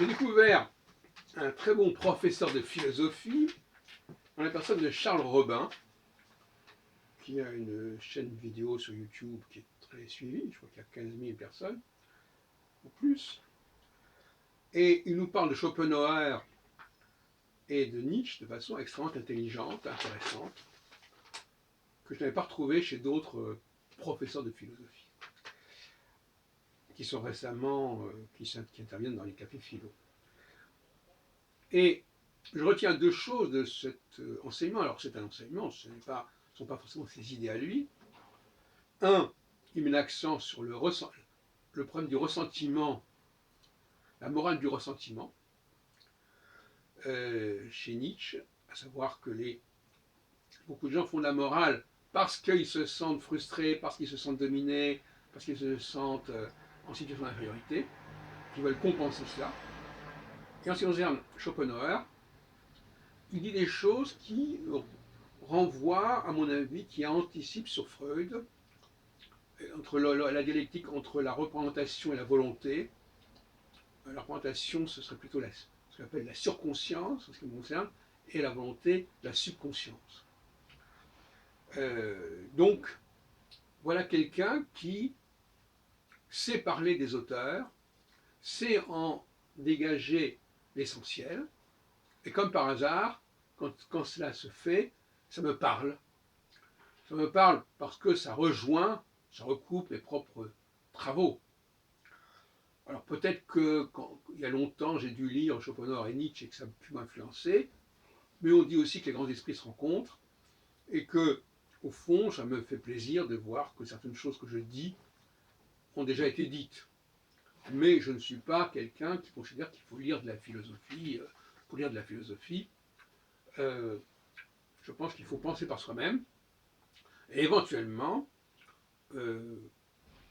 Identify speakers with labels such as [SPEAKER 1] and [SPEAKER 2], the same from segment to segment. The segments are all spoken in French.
[SPEAKER 1] J'ai découvert un très bon professeur de philosophie dans la personne de Charles Robin, qui a une chaîne vidéo sur YouTube qui est très suivie, je crois qu'il y a 15 000 personnes, ou plus. Et il nous parle de Schopenhauer et de Nietzsche de façon extrêmement intelligente, intéressante, que je n'avais pas retrouvé chez d'autres professeurs de philosophie, qui sont récemment, qui interviennent dans les cafés philo. Et je retiens deux choses de cet enseignement. Alors c'est un enseignement, ce ne sont pas forcément ses idées à lui. Un, il met l'accent sur le problème du ressentiment, la morale du ressentiment, chez Nietzsche, à savoir que beaucoup de gens font de la morale parce qu'ils se sentent frustrés, parce qu'ils se sentent dominés, parce qu'ils se sentent en situation d'infériorité, qui veulent compenser cela. Et en ce qui concerne Schopenhauer, il dit des choses qui renvoient, à mon avis, qui anticipent sur Freud, entre la dialectique entre la représentation et la volonté. La représentation, ce serait plutôt ce qu'on appelle la surconscience, en ce qui me concerne, et la volonté, la subconscience. Donc, voilà quelqu'un qui sait parler des auteurs, sait en dégager l'essentiel, et comme par hasard, quand cela se fait, ça me parle. Ça me parle parce que ça rejoint, ça recoupe mes propres travaux. Alors peut-être que il y a longtemps j'ai dû lire Schopenhauer et Nietzsche et que ça a pu m'influencer, mais on dit aussi que les grands esprits se rencontrent et que, au fond, ça me fait plaisir de voir que certaines choses que je dis ont déjà été dites. Mais je ne suis pas quelqu'un qui considère qu'il faut lire de la philosophie. Pour lire de la philosophie, je pense qu'il faut penser par soi-même et éventuellement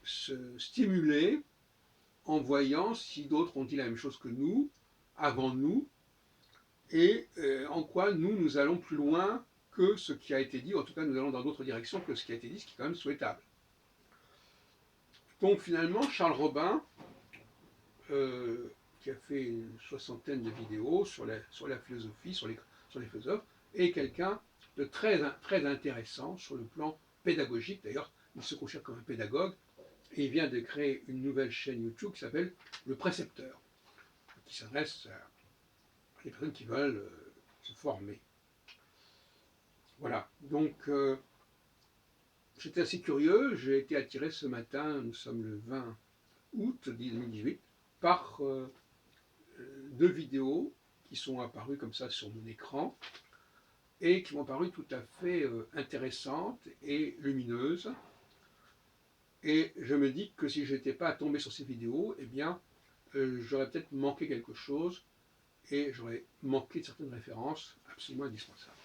[SPEAKER 1] se stimuler en voyant si d'autres ont dit la même chose que nous, avant nous, et en quoi nous allons plus loin que ce qui a été dit, en tout cas nous allons dans d'autres directions que ce qui a été dit, ce qui est quand même souhaitable. Donc finalement, Charles Robin, qui a fait une soixantaine de vidéos sur la philosophie, sur les philosophes, est quelqu'un de très intéressant sur le plan pédagogique. D'ailleurs, il se considère comme un pédagogue, et il vient de créer une nouvelle chaîne YouTube qui s'appelle Le Précepteur, qui s'adresse à des personnes qui veulent se former. Voilà, donc j'étais assez curieux, j'ai été attiré ce matin, nous sommes le 20 août 2018, par deux vidéos qui sont apparues comme ça sur mon écran et qui m'ont paru tout à fait intéressantes et lumineuses. Et je me dis que si je n'étais pas tombé sur ces vidéos, eh bien, j'aurais peut-être manqué quelque chose et j'aurais manqué de certaines références absolument indispensables.